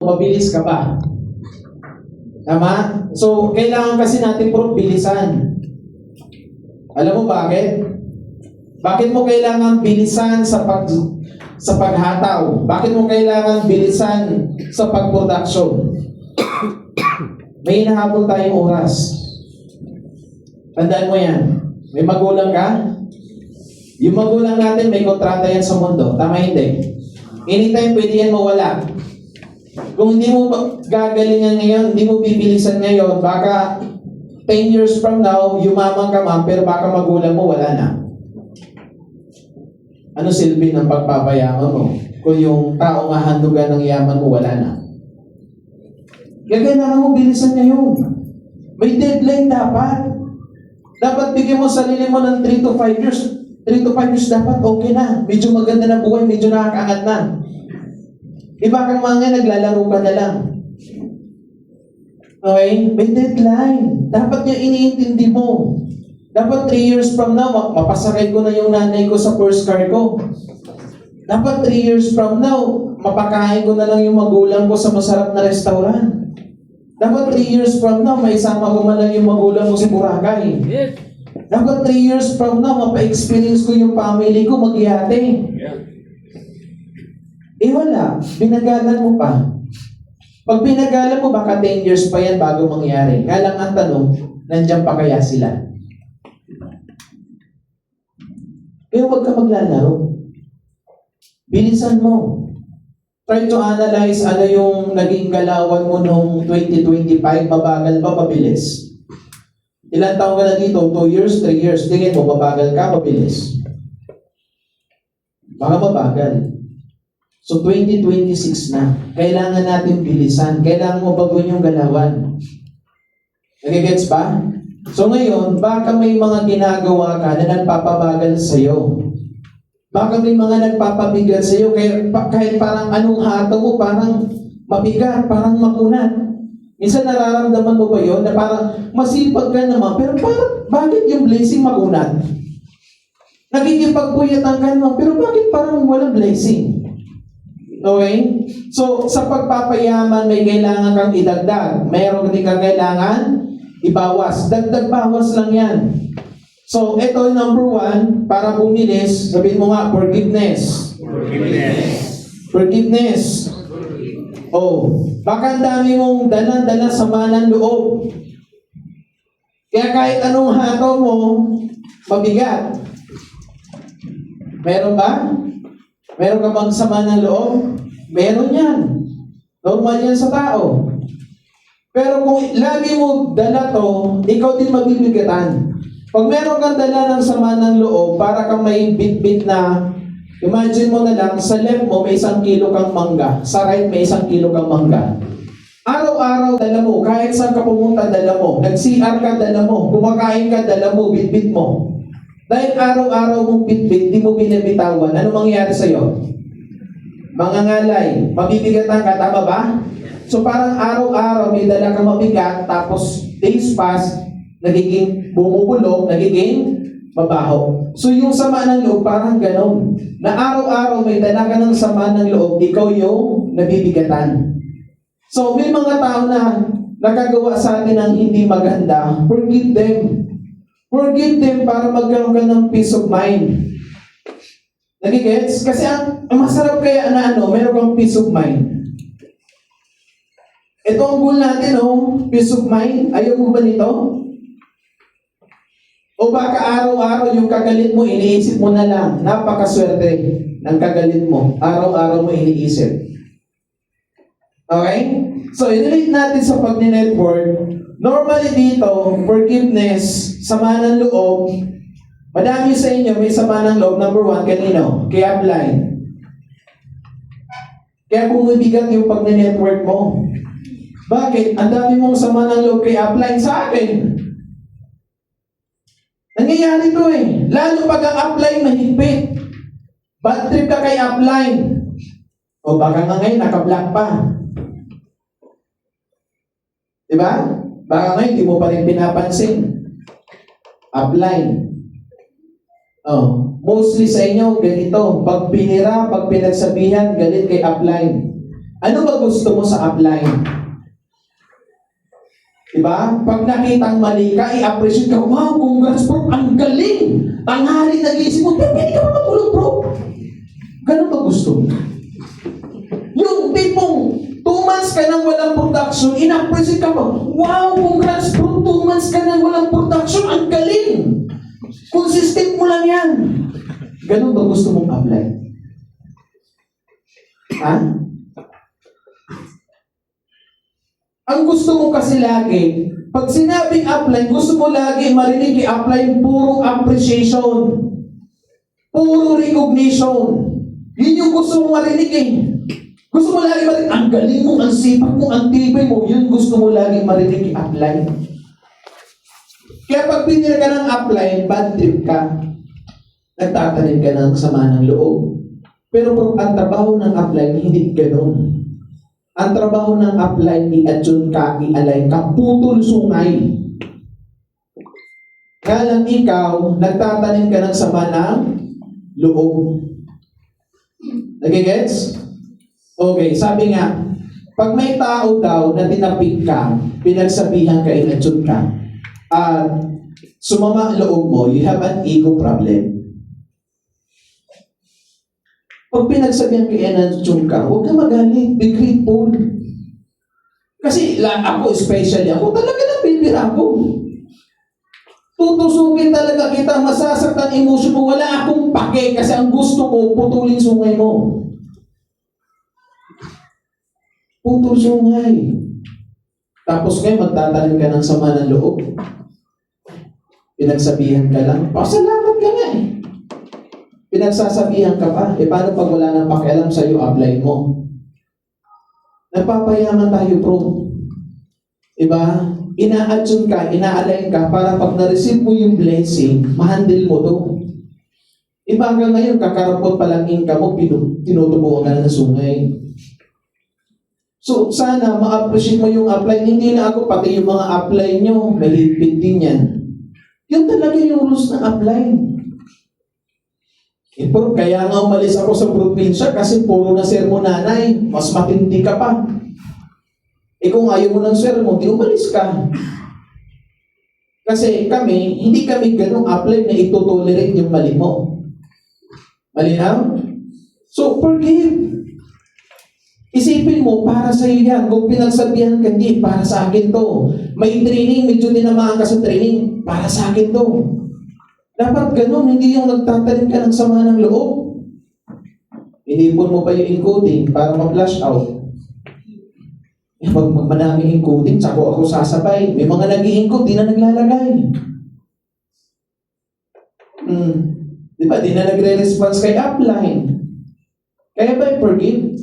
mabilis ka ba? Tama? So, kailangan kasi natin bilisan. Alam mo bakit? Bakit mo kailangan bilisan sa paghataw? Bakit mo kailangan bilisan sa pag-production? May hinahabol tayong oras. Tandaan mo yan. May magulang ka? Yung magulang natin, may kontrata yan sa mundo. Tama hindi? Anytime pwede yan mawala. Kung hindi mo gagalingan ngayon, hindi mo bibilisan ngayon, baka 10 years from now, yumaman ka man, pero baka magulang mo, wala na. Ano silbi ng pagpapayaman mo? Kung yung taong hahandugan ng yaman mo, wala na. Kailangan mo bilisan ngayon. May deadline dapat. Dapat bigyan mo sarili mo ng 3 to 5 years. 3 to 5 years dapat okay na. Medyo maganda na buhay, medyo nakakaangat na. Iba kang mga naglalaro ka na lang. Okay? May deadline. Dapat yung iniintindi mo. Dapat 3 years from now, mapasakay ko na yung nanay ko sa first car ko. Dapat 3 years from now, mapakain ko na lang yung magulang ko sa masarap na restaurant. Dapat 3 years from now, maisama ko man lang yung magulang ko sa Boracay. Yes. Dapat 3 years from now, mapa-experience ko yung family ko mag-yate. Yeah. Wala. Binagalan mo pa. Pag binagalan mo, baka 10 years pa yan bago mangyari. Kaya lang ang tanong, nandiyan pa kaya sila? Kaya huwag ka maglalaro. Bilisan mo. Try to analyze ano yung naging galawan mo noong 2025, mabagal ba, mabilis? Ilan taon ka na dito? 2 years, 3 years. Tingin mo, mabagal ka, mabilis? Baka mabagal. So 2026 na. Kailangan natin bilisan. Kailangan mo baguhin yung galawan. Nagigets ba? So ngayon, baka may mga ginagawa ka na nagpapabagal sa'yo. Baka may mga nagpapabigat sa'yo. Kahit parang anong hato mo, parang mabigat, parang makunat. Minsan nararamdaman mo ba yun? Na parang masipag ka naman, pero parang bakit yung blessing makunat? Nagkikipagpuyatan ka naman, pero bakit parang walang blessing? Okay? So, sa pagpapayaman, may kailangan kang idagdag. Mayroon din kang kailangan ibawas. Dagdag-bawas lang yan. So, ito yung number 1, para bumilis, sabihin mo nga, forgiveness. Forgiveness. Oh, baka ang dami mong dala-dala sama ng loob. Kaya kahit anong hataw mo, mabigat. Meron ba? Meron ka bang sama ng loob? Meron yan. Normal yan sa tao. Pero kung lagi mo dala to, ikaw din mabibigatan. Pag meron kang dala ng sama ng loob, para kang may bit-bit na, imagine mo na lang, sa left mo may 1 kilo kang mangga, sa right may 1 kilo kang mangga. Araw-araw dala mo, kahit saan ka pumunta dala mo, nag-CR ka dala mo, kumakain ka dala mo, bit-bit mo. Dahil araw-araw mong bit-bit, di mo binabitawan, ano mangyayari sa'yo? Mangangalay, mabibigatan ka, tama ba? So parang araw-araw may dala kang mabigat, tapos days pass, nagiging bumubulok, nagiging mabaho. So yung sama ng loob, parang ganon. Na araw-araw may dala ka ng sama ng loob, ikaw yung nabibigatan. So may mga tao na nakagawa sa atin ng hindi maganda, forgive them. Forgive them para magkaroon ka ng peace of mind. Nagigets? Kasi ang masarap kaya na meron kang peace of mind. Ito ang goal natin, peace of mind. Ayaw mo ba nito? O baka araw-araw yung kagalit mo, iniisip mo na lang. Napakaswerte ng kagalit mo. Araw-araw mo iniisip. Okay? So, i-relate natin sa pag-network. Normally dito, forgiveness, sama ng loob, madami sa inyo may sama ng loob. Number 1, kanino? Kay upline. Kaya bumibigat yung pag-network mo. Bakit? Ang dami mong sama ng loob kay upline sa akin. Nangyayari to Lalo pag ang upline mahigpit. Bad trip ka kay upline. O baka nga ngayon naka-block pa. Diba? Baka ngayon, di mo pa rin pinapansin. Upline. Mostly sa inyo, ganito. Pag pinira, pag pinagsabihan, galit kay upline. Ano ba gusto mo sa upline? Diba? Pag nakitang mali ka, i-appreciate ka, wow, congrats bro, ang galing! Tanghali nag-iisip mo, pero pwede ka ba matulog bro? Ganun ba gusto mo? Yung tipong 2 months ka nang walang production, in-appreciate ka ba, wow, congrats bro, 2 months ka nang walang production, ang galing! Consistent mo lang yan. Ganun ba gusto mong apply? Ha? Ang gusto mo kasi lagi, pag sinabing apply, gusto mo lagi marinig i-apply puro appreciation. Puro recognition. Yun yung gusto mo marinig eh. Gusto mo lagi marinig, ang galing mo, ang sipag mo, ang tibay mo, yun gusto mo lagi marinig i-apply. Kaya pag pinira ka ng apply, bad trip ka. Nagtatanim ka ng sama ng loob. Pero ang trabaho ng apply, hindi ganoon. Ang trabaho ng apply, i-adjun ka, i-align ka, putol sungay. Kaya lang ikaw, nagtatanim ka ng sama ng loob. Nagigets? Okay, sabi nga, pag may tao daw na tinapik ka, pinagsabihan ka, in-adjun ka, at sumama ang loob mo, you have an ego problem. Pag pinagsabihan ka, in-adjun ka, huwag ka magalit, be grateful. Kasi ako, especially ako, talaga napipira ako. Tutusukin talaga kita, masasaktan emotion mo, wala akong pake kasi ang gusto ko, putulin sungay mo. Putol sungay. Tapos ngayon, magtatanim ka ng sama ng loob. Pinagsabihan ka lang, pasalamat ka nga eh. Pinagsasabihan ka pa, paano pag wala nang pakialam sa'yo, apply mo? Nagpapayaman tayo, bro. Diba? Ina-adjun ka, ina-align ka, para pag na-receive mo yung blessing, ma-handle mo to. Iba hanggang ngayon, kakarapot pa lang income mo, tinutubuan ka na ng sungay. So, sana ma-appreciate mo yung apply. Hindi na ako, pati yung mga apply nyo, malipid din yan. Yun talaga yung rules ng apply. Pero kaya nga umalis ako sa probinsya kasi puro na sermon nanay, mas matindi ka pa. Kung ayaw mo ng sermon, di umalis ka. Kasi kami, hindi kami ganong apply na ito-tolerate yung mali mo. Malinaw? So, forgive. Isipin mo, para sa iyo yan. Kung pinagsabihan ka, hindi, para sa akin to. May training, medyo tinamaan ka sa training, para sa akin to. Dapat ganun, hindi yung nagtatanim ka ng sama ng loob. Inipon mo pa yung encoding para ma-flash out. Pag madaming encoding, sako ako sasabay. May mga nag-i-encode, di na naglalagay. Di ba? Di na nagre-response kay upline. Kaya ba forgive?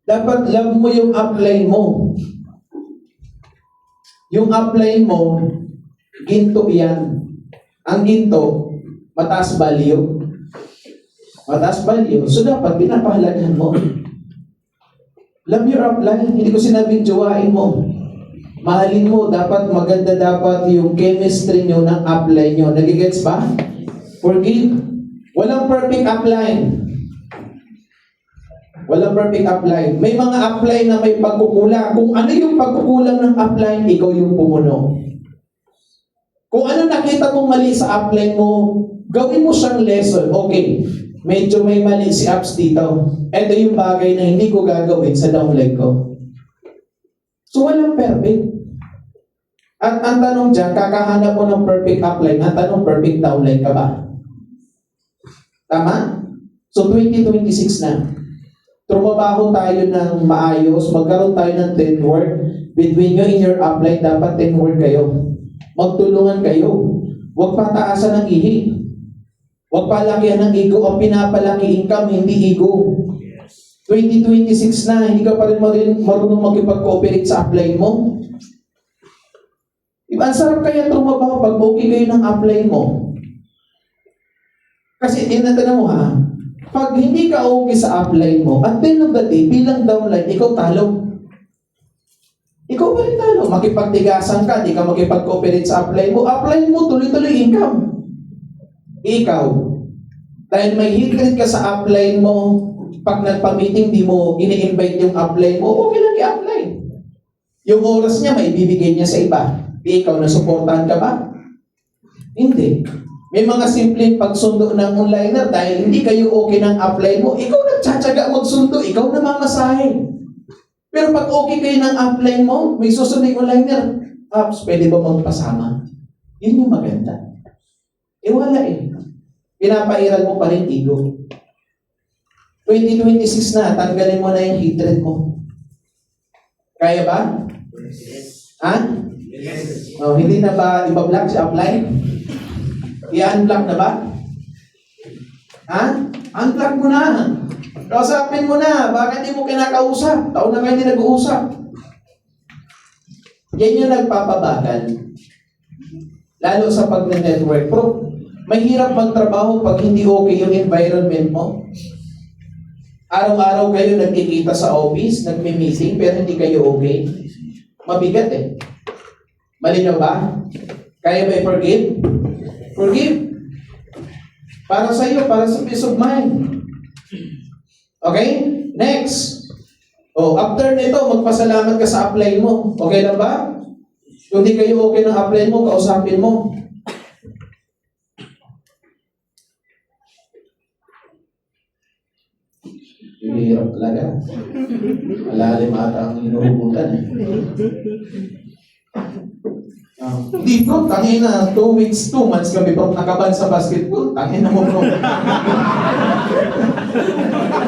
Dapat love mo yung upline mo. Yung upline mo, ginto yan. Ang ginto, mataas value. Mataas value. So dapat pinapahalagahan mo. Love your upline. Hindi ko sinabing jowain mo. Mahalin mo. Dapat maganda dapat yung chemistry nyo ng upline nyo. Nagigets ba? Forgive. Walang perfect upline. Walang perfect upline. May mga upline na may pagkukulang. Kung ano yung pagkukulang ng upline, ikaw yung pumuno. Kung ano nakita mong mali sa upline mo, gawin mo siyang lesson. Okay, medyo may mali si Apps dito. Ito yung bagay na hindi ko gagawin sa downline ko. So, walang perfect. At ang tanong dyan, kakahanap mo ng perfect upline. Ang tanong, perfect downline ka ba? Tama? So, 2026 na. Trumabaho tayo ng maayos, magkaroon tayo ng teamwork. Between you and your upline, dapat teamwork kayo. Magtulungan kayo. Huwag pataasan ng ihi. Huwag palakihan ng ego. Ang pinapalaki income, hindi ego. 2026 na, hindi ka pa rin marunong makipag-cooperate sa upline mo. Ang sarap kaya trumabaho pag okay kayo ng upline mo. Kasi, tinatanong mo ha, pag hindi ka okay sa upline mo, at the end of the day, bilang downline, ikaw talo. Ikaw pa rin talo. Makipagtigasan ka, di ka makipag-cooperate sa upline mo. Upline mo, tuloy-tuloy income. Ikaw, dahil may hatred ka sa upline mo, pag nagpa-meeting, di mo ini-invite yung upline mo, okay lang i-apply. Yung oras niya, may bibigay niya sa iba. Di ikaw nasuportahan ka ba? Hindi. May mga simpleng pagsundo ng onliner dahil hindi kayo okay ng upline mo, ikaw nagtsatsaga magsundo, ikaw namamasahe. Pero pag okay kayo ng upline mo, may susunod yung onliner, Apps, pwede ba magpasama? Yun yung maganda. Wala eh. Pinapairal mo pa rin ego. 2026 na, tanggalin mo na yung hatred mo. Kaya ba? Ha? Oh, hindi na ba iba-block si upline? I-unblock na ba? Ha? Unblock mo na. Kausapin mo na. Bakit hindi mo kinakausap? Taon na kayo hindi nag-uusap. Yan yung nagpapabagal. Lalo sa pag-network. Pero mahirap magtrabaho pag hindi okay yung environment mo. Araw-araw kayo nagkikita sa office, nagme-meeting, pero hindi kayo okay. Mabigat eh. Malinaw ba? Kaya ba i-forgive? Forgive. Para sa iyo, para sa peace of mind. Okay? Next. After nito, magpasalamat ka sa upline mo. Okay lang ba? Kung di kayo okay ng upline mo, kausapin mo. Hirap talaga. Malalim ata ang hinuhugutan eh. Di bro, tangin na 2 weeks, 2 months kami bro nakaban sa basketball. Tangin na mo bro.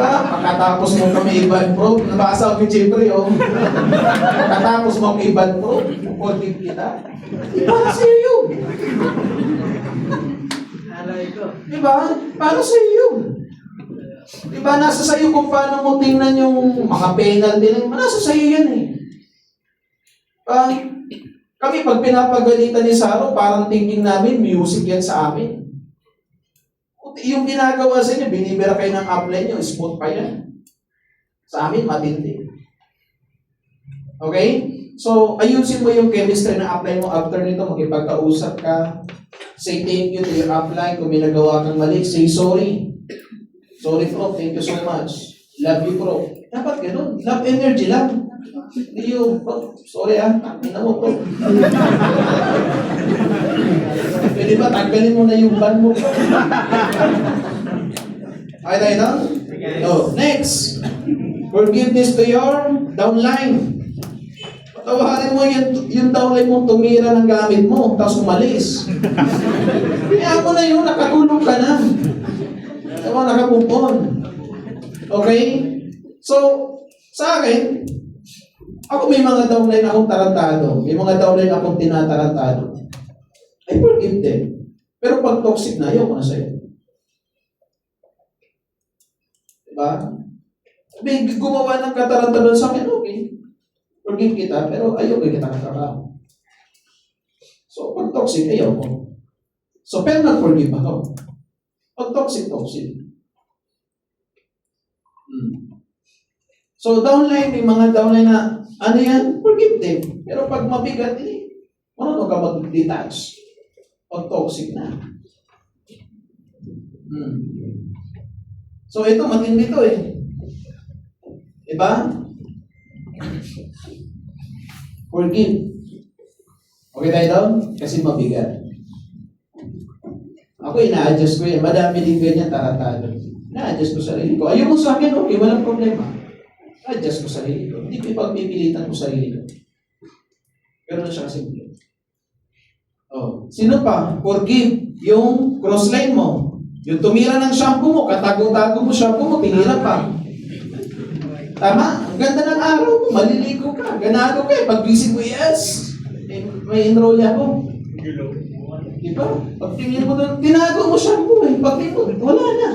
Pagkatapos mo kami iban bro, nabasa ko yung chipre oh. Pagkatapos mo kami iban bro, pupulpig kita. Para sa'yo yun. Diba? Para sa'yo yun. Diba, nasa sa'yo kung paano mo tingnan yung mga penalty, nasa sa'yo yan eh. Kami pag pinapagalitan ni Saro, parang thinking namin, music yan sa amin. Yung ginagawa sa inyo, binibira kayo ng upline nyo, smooth pa yan. Sa amin, matindi. Okay? So, ayusin mo yung chemistry ng upline mo after nito, makipagkausap ka, say thank you to your upline, kung may nagawa kang mali, say sorry. Sorry bro, thank you so much. Love you bro. Dapat ganun. Love energy lang. Hindi yung, sorry ina mo bro. Pwede ba tanggalin mo na yung ban mo? Okay tayo na? Next. Forgiveness to your downline. Patawarin mo yung downline mo tumira ng gamit mo, tapos umalis. Kaya mo na yun, nakatulong ka na. Ewan, nakapupon. Okay? So, sa akin, ako may mga downline akong tarantado. May mga downline akong tinatarantado. I forgive them. Pero pag toxic na, ayaw ko na sa'yo. Diba? May gumawa ng katarantado sa akin, okay. Forgive kita, pero ayaw ko kita katrabaho. So, pag toxic, ayaw ko. So, pero nag-forgive ako. Pag toxic. So, downline, may mga downline na, ano yan? Forgive them. Pero pag mabigat, marunong ka mag-detach. Pag toxic na. So, ito, matindi ito eh. Diba? Forgive. Okay tayo doon? Kasi mabigat. Ako, ina-adjust ko yan. Madami din ganyan, taratado. Ina-adjust ko sarili ko. Ayaw mo sa akin, okay, walang problema. Adjust ko sarili ko. Hindi ko ipagpipilitan ko sarili ko. Pero na siya kasimple. Sino pa? Forgive yung crossline mo. Yung tumira ng shampoo mo, katago-tago mo shampoo mo, tinira pa. Tama? Ang ganda ng araw mo, maliligo ka. Ganado ka eh. Pag-visit mo, yes. May enroll ako. Diba? Pag tingin mo doon, tinago mo shampoo eh. Pag tingin mo, wala na.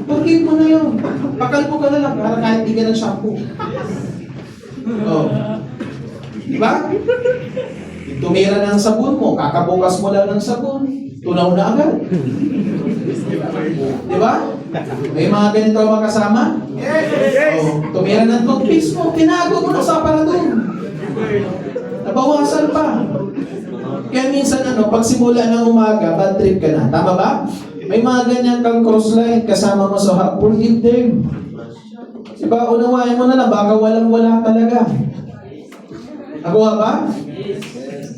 Forgive mo na yun. Pakalbo ka na lang para kahit di ka ng shampoo. Diba? Tumira ng sabon mo, kakabukas mo lang ng sabon, tunaw na agad. Diba? May mga ganito mga kasama? Yes! Tumira ng toothpaste mo, tinago mo na sa aparador. Nabawasan pa. Kaya minsan pag simula ng umaga, bad trip ka na. Tama ba? May mga ganyan kang crossline kasama mo sa forgive them. Diba, unawain mo na lang, baka walang-wala talaga. Nagawa ba?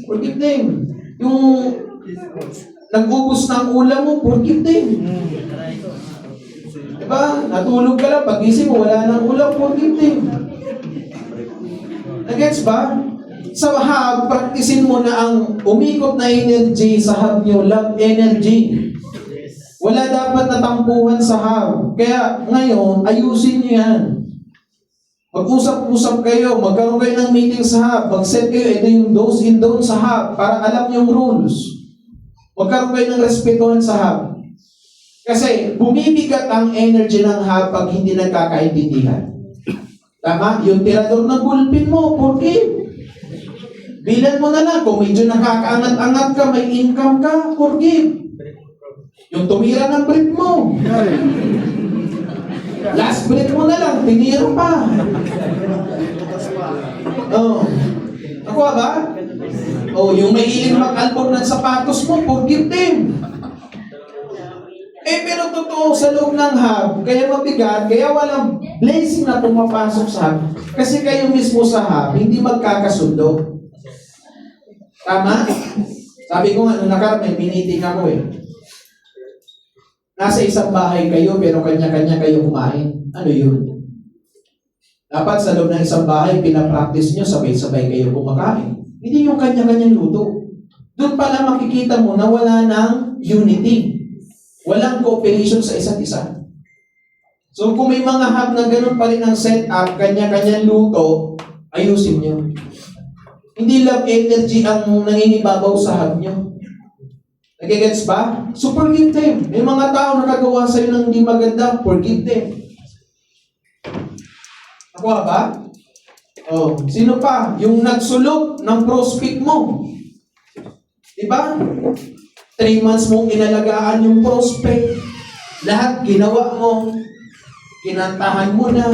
Forgive them. Yung nag-ubos na ang ulam mo, forgive them. Diba? Natulog ka lang, pag-isip mo, wala nang ulam, forgive them. Nagets ba? Sa hub, praktisin mo na ang umikot na energy sa hub nyo, love energy. Wala dapat natampuhan sa hub. Kaya ngayon, ayusin nyo yan. Mag-usap-usap kayo, magkaroon kayo ng meeting sa hub, mag-set kayo, ito yung do's and don'ts sa hub, para alam yung rules. Magkaroon kayo ng respetuhan sa hub. Kasi bumibigat ang energy ng hub pag hindi nagkakaintindihan. Tama? Yung tirador ng gulpin mo, forgive. Bilan mo na lang, kung medyo nakakaangat-angat ka, may income ka, forgive. Yung tumira ng brief mo. Last breath mo na lang, tinira pa. Oh. Nakuha ba? Oh, yung may hiling mag-albor ng sapatos mo, forgive them. Pero totoo sa loob ng hub, kaya mabigat, kaya walang blessing na pumapasok sa hub. Kasi kayo mismo sa hub, hindi magkakasundo. Tama? Sabi ko nga, nung nakarap, may meeting ako eh. Nasa isang bahay kayo, pero kanya-kanya kayo kumain. Ano yun? Dapat sa loob ng isang bahay, pinapractice nyo, sabay-sabay kayo kumakain. Hindi yung kanya-kanyang luto. Doon pala makikita mo na wala ng unity. Walang cooperation sa isa't isa. So kung may mga hub na ganun pa rin ang setup, kanya-kanyang luto, ayusin nyo. Hindi love energy ang nangingibabaw sa hub nyo. Nagigets ba? So forgive them. May mga tao nakagawa sa'yo ng hindi maganda, forgive them. Nakuha ba? Oh, sino pa? Yung nagsulot ng prospect mo. Diba? 3 months mong inalagaan yung prospect. Lahat ginawa mo. Kinantahan mo na.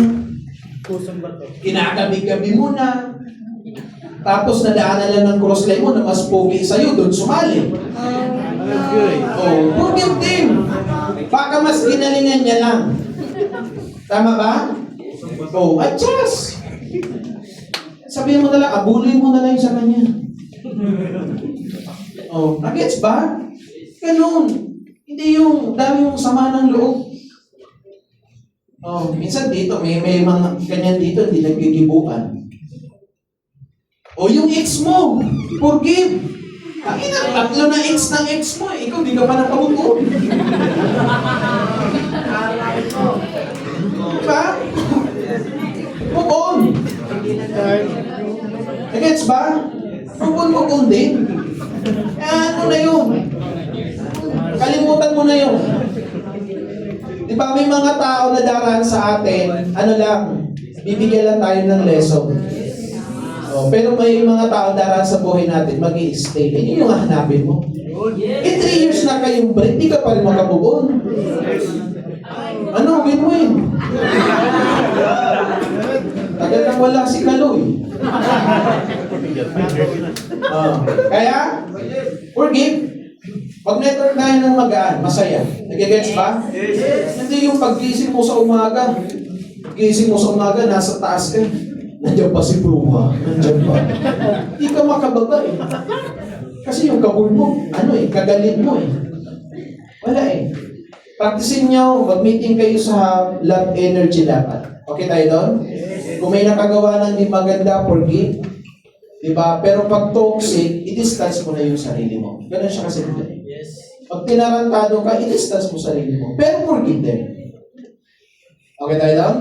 Kinagabi-gabi mo na. Tapos nadaanan lang ng crossline mo na mas pogi sa'yo, doon sumali. Oh, forgive them. Baka mas ginalingan niya lang. Tama ba? Oh, adjust. Sabihin mo na lang, abulin mo na lang sa kanya. Oh, nagets ba? Ganun. Hindi yung dami yung sama ng loob. Oh, minsan dito, may mga ganyan dito, hindi nagkikibuan. O yung ex mo, forgive. Ang ina, 3 na ex ng ex mo, ikaw di ka pa nakabubuo. Diba? Move on. Nagets ba? Move on din. Ano na yun? Kalimutan mo na yun. Diba may mga tao na daraan sa atin, ano lang, bibigyan lang tayo ng lesson. Oh, pero may mga tao daraan sa buhay natin, mag-i-stay. Yun yung hanapin mo. 3 years na kayong break, di ka pa rin makabubon. Ano, win-win. Tagal nang wala si Kaloy. Kaya, forgive. Pag network tayo ng magaan, masaya. Nagigets ba? Hindi yung pag-gising mo sa umaga. Gising mo sa umaga, nasa taas ka. Nandiyan pa si Bruma. Nandiyan pa. Hindi ka makababa eh. Kasi yung kabul mo, kagalit mo eh. Wala eh. Practicein nyo, mag-meeting kayo sa love energy dapat. Okay tayo doon? Kung may nakagawa ng di maganda, forgive. Diba? Pero pag toxic, i-distance mo na yung sarili mo. Ganun siya kasi. Pag tinarantado ka, i-distance mo sarili mo. Pero forgive them. Okay tayo doon?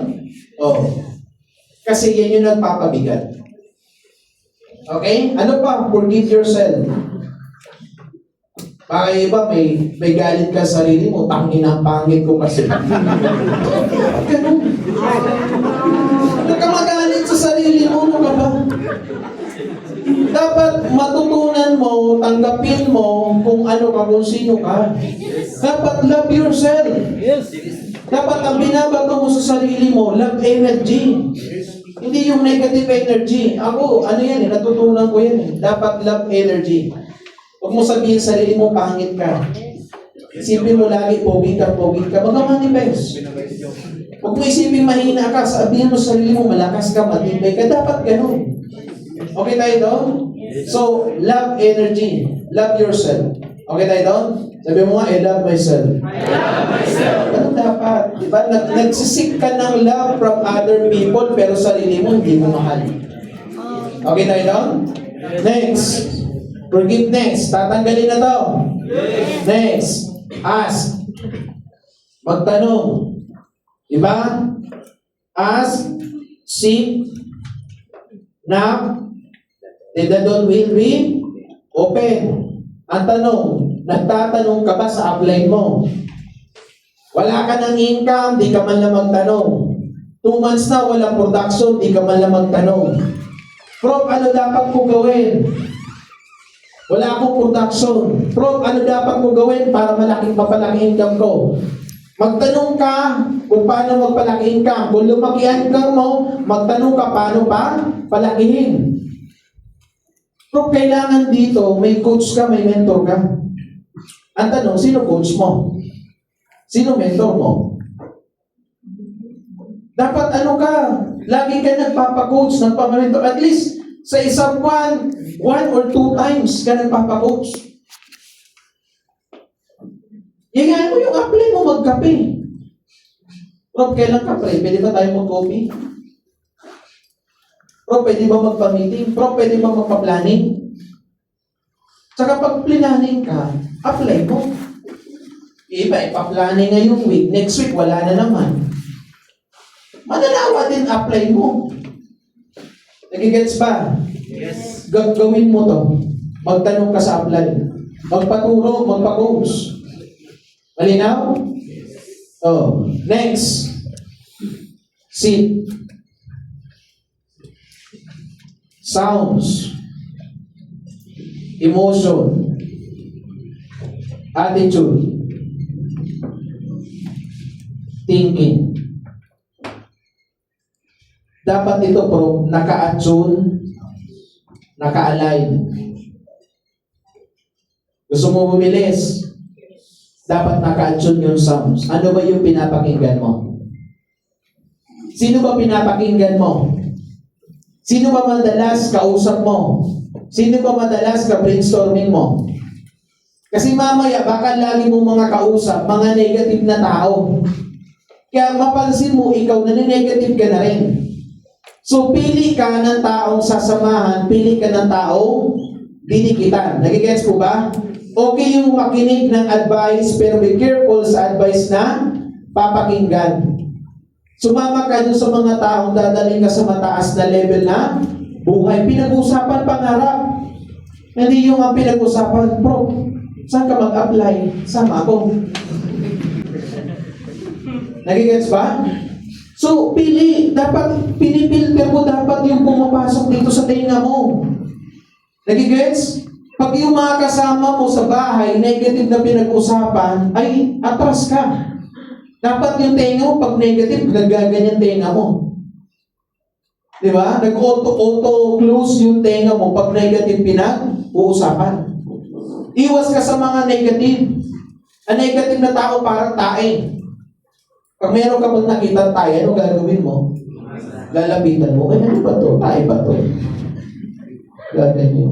Oo. Kasi yan yung nagpapabigat. Okay? Ano pa? Forgive yourself. Baka iba, may galit ka sa sarili mo, tangin ang pangit ko kasi. Ganun. Huwag ka magalit sa sarili mo, ano ka ba? Dapat matutunan mo, tanggapin mo kung ano ka, kung sino ka. Dapat love yourself. Dapat ang binabato mo sa sarili mo, love energy. Hindi yung negative energy. Ako, natutunan ko yan. Dapat love energy. Huwag mo sabihin sa sarili mo, pangit ka. Isipin mo lagi, pogi ka. Mag-manifest. Huwag mo isipin mahina ka, sabihin mo sa sarili mo, malakas ka, matibay ka, dapat ganun. Okay tayo doon? So, love energy. Love yourself. Okay tayo doon? Sabi mo nga, I love myself. I love myself. Ganun dapat. Diba? Nagsisik ka ng love from other people, pero sarili mo, hindi mo mahal. Okay tayo doon? Next. Forgiveness. Tatanggalin na to. Next. Ask. Magtanong. Diba? Ask, seek, knock, the door will be open. Ang tanong, nagtatanong ka ba sa upline mo? Wala ka ng income, di ka man lang magtanong. 2 months na walang production, di ka man lang magtanong. Prof, ano dapat ko gawin? Wala akong production. Prof, ano dapat ko gawin para mapalaki income ko? Magtanong ka kung paano magpalaki income. Kung lumaki ang income mo, magtanong ka paano pa palakihin. Pero kailangan dito, may coach ka, may mentor ka. Ang tanong, sino coach mo? Sino mentor mo? Dapat ano ka, lagi ka nagpapacoach, nagpapamentor. At least, sa isang buwan, 1 or 2 times ka nagpapacoach. Hingaan mo yung apply mo magkape. Rob, kailan ka pre? Pwede ba tayo mag-coffee? Rob, pwede ba magpa-meeting? Rob, pwede ba magpa-planning? Tsaka pag planning ka, apply mo. Iba, ipa-planning ngayong week. Next week, wala na naman. Manalawa din apply mo. Nagigets ba? Yes. Gawin mo to. Magtanong ka sa apply. Magpaturo, magpa-coach. Malinaw? Oh, next. Sit. Sounds. Emotion. Attitude. Thinking. Dapat ito pro naka-attune, naka-align. Gusto mo bumilis? Dapat naka-attune yung sounds. Ano ba yung pinapakinggan mo? Sino ba pinapakinggan mo? Sino ba madalas kausap mo? Sino ba madalas ka-brainstorming mo? Kasi mamaya, baka lagi mong mga kausap, mga negative na tao. Kaya mapansin mo, ikaw nani-negative ka na rin. So, pili ka ng taong sasamahan, pili ka ng taong dinikitan. Nagigets po ba? Okay yung makinig ng advice, pero be careful sa advice na papakinggan. Sumama ka dun sa mga taong dadaling ka sa mataas na level na buhay. Pinag-usapan pangarap. Hindi yung ang pinag-usapan, bro, saan ka mag-apply? Sama ako. Nagigets ba? So, pili. Dapat, pinipilter mo dapat yung pumapasok dito sa tenga mo. Nagigets? Pag yung mga kasama mo sa bahay, negative na pinag-usapan, ay atras ka. Dapat yung tenga mo, pag negative, nagaganyan tenga mo. Di ba? Nag-auto-close yung tenga mo pag negative pinag-uusapan. Iwas ka sa mga negative. Ang negative na tao parang tae. Pag meron ka bang nakita tayo, ano gagawin mo? Lalapitan mo. Ay, ano ba to? Tae ba to? Gaganyan.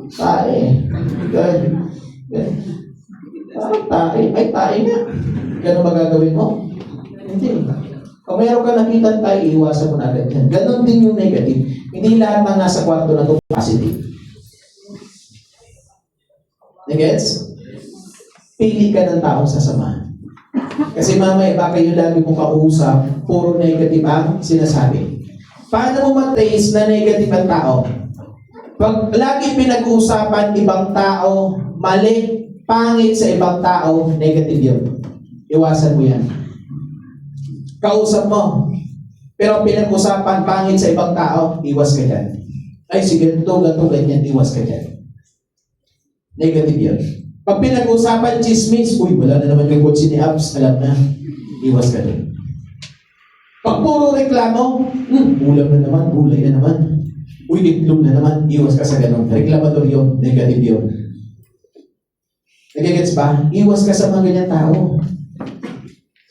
Tae. Ganyan. Parang tae. Ay, tae nga. Ganun ba gagawin mo? Hindi. Kung meron ka nakita tayo, iwasan mo na agad yan. Ganon din yung negative. Hindi lahat ng nasa kwarto na ito positive. Nagets? Pili ka ng taong sasamahan. Kasi mamaya, baka yung lagi mong kausap, puro negative ang sinasabi. Paano mo matrace na negative ang tao? Pag lagi pinag-uusapan ibang tao, mali, pangit sa ibang tao, negative yun. Iwasan mo yan. Kausap mo. Pero pinag-usapan, pangit sa ibang tao, iwas ka dyan. Ay, sige, ganito, ganyan, iwas ka dyan. Negative yun. Pag pinag-usapan, chismis, uy, wala na naman yung kotse ni Abs, alam na, iwas ka dyan. Pag puro reklamo, ulam na naman, gulay na naman. Uy, itlog na naman, iwas ka sa ganun. Reklamador yun, negative yun. Nagigets ba? Iwas ka sa mga ganyan tao.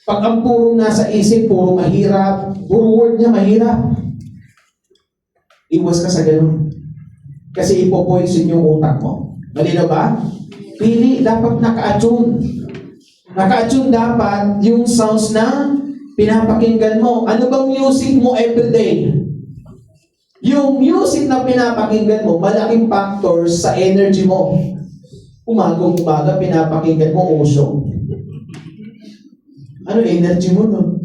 Pag ang puro nasa isip, puro mahirap, puro word niya mahirap, iwas ka sa ganun. Kasi ipopoison yung utak mo. Malino ba? Pili, dapat naka-attune. Naka-attune dapat yung sounds na pinapakinggan mo. Ano bang music mo everyday? Yung music na pinapakinggan mo, malaking factor sa energy mo. Umaga, pinapakinggan mo Osho. Ano energy mo nun?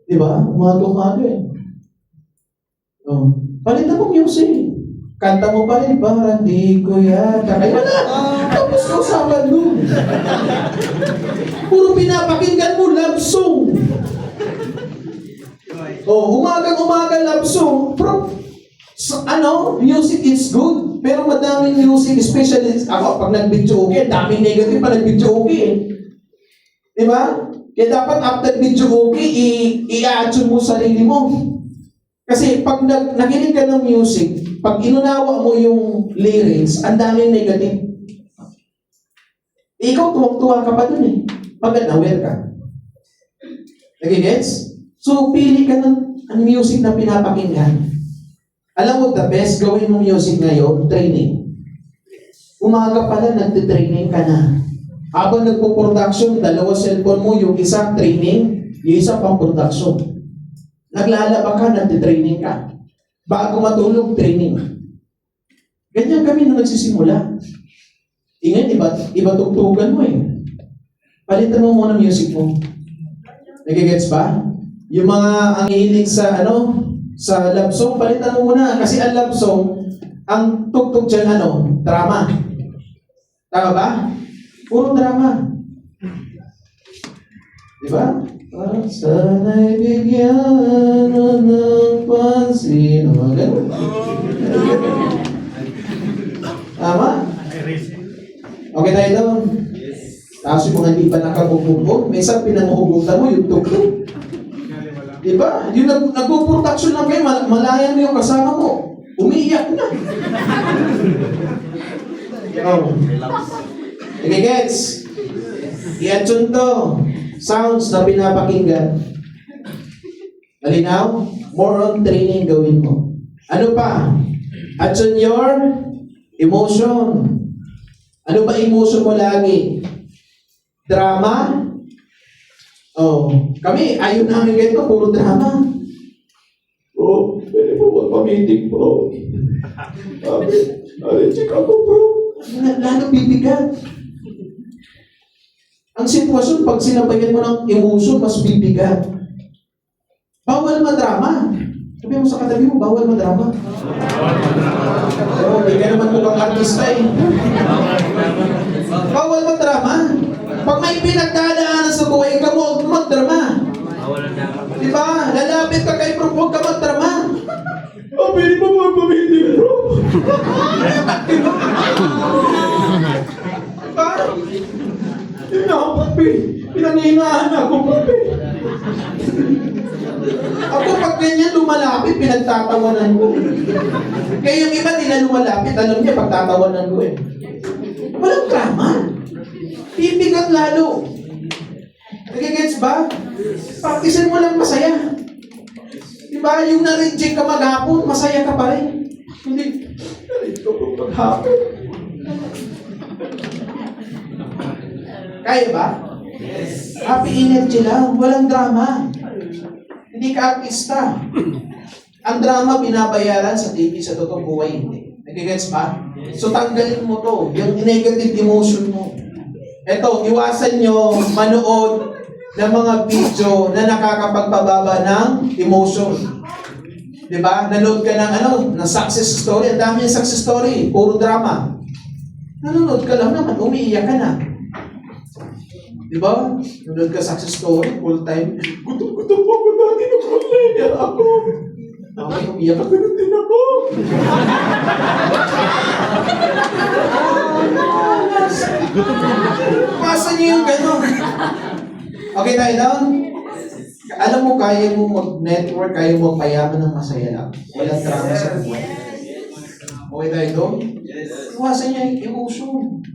Di ba? Umaga eh. Oh. Palitan mo music. Kanta mo pa rin, parang di ko yata. Ay, wala! Tapos kausapan nun. Puro pinapakinggan mo love song. Oh, umaga love song. Music is good. Pero madaming music, especially ako, pag nag-video okay, daming negative pa nag-video okay eh. Di ba? Kaya dapat after video okay, i-attune mo sarili mo. Kasi pag nakinig ka ng music, pag inunawa mo yung lyrics, ang daming negative. Ikaw, tuwang-tuwa ka pa dun eh. Pag aware ka. Nagigets? So, pili ka ng music na pinapakinggan. Alam mo, the best gawin mong music ngayon, training. Umaga pala, nagtitraining ka na. Habang nagpo-production, 2 cellphone mo, yung isa training, yung isa pang production. Naglalaba ka, nagtitraining ka. Bago matulog, training. Ganyan kami nung nagsisimula. Ngayon, iba tugtugan mo eh. Palitan mo muna music mo. Nagigets ba? Yung mga ang hilig sa sa love song, palitan mo muna. Kasi ang love song, ang tugtog dyan drama. Tama ba? Puro drama. Di ba? Sana'y bigyan mo ng pansin. Mga ganun. Tama? Okay tayo doon? Tapos yung mga hindi pa nakabubugbog, may isang pinanguhugutan mo yung tugtog. Diba? Yung nagpo-production lang kayo, malayan mo yung kasama mo. Umiiyak na. Oh. Okay, gets? I-attune to. Sounds na pinapakinggan. Malinaw? More on training gawin mo. Ano pa? Attune your emotion. Ano ba emotion mo lagi? Drama? Oh, kami, ayaw namin ganito, puro drama. Bro, pwede po magpamiting, bro. Check ako, bro. Lalo bibigat. Ang sitwasyon, pag sinabayan mo ng emotion, mas bibigat. Bawal madrama. Sabi mo sa katabi mo, bawal madrama. Pero hindi ka naman mukhang artista eh. Bawal madrama. Pag may pinagdadaanan sa buhay ka mo, magdrama. Di ba? Lalapit ka kay bro, huwag ka magdrama. Pwede pa magpamitin, bro. Diba? Yun na, papi. Pinanghinaan ako, papi. Ako pag ganyan lumalapit, pinagtatawanan ko. Kaya yung iba nila lumalapit, alam niya, pagtatawanan ko eh. Walang drama. Bibigat lalo. Nagigets ba? Practicein mo lang masaya. Diba? Yung na-reject ka maghapon, masaya ka pa rin. Hindi, na-reject ko maghapon. Kaya ba? Yes. Happy energy lang, walang drama. Hindi ka artista. Ang drama binabayaran sa TV, sa totoong buhay, hindi. Nagigets ba? So tanggalin mo to, yung negative emotion mo. Ito, iwasan nyo manood ng mga video na nakakapagpababa ng emotion. Diba? Nanood ka ng ng success story. Ang dami yung success story. Puro drama. Nanonood ka lang naman, umiiyak ka na. Diba? Nanood ka success story, full time. Gutom ako dati ng online ako. Okay, umiiyak ako na din ako. Pasa niyo yung gano'n. Okay tayo down? Alam mo, kaya mo mag-network, kaya mo magpayaman ng masaya lang. Walang drama sa buhay. Okay tayo doon? Iwasan niya yung emotion.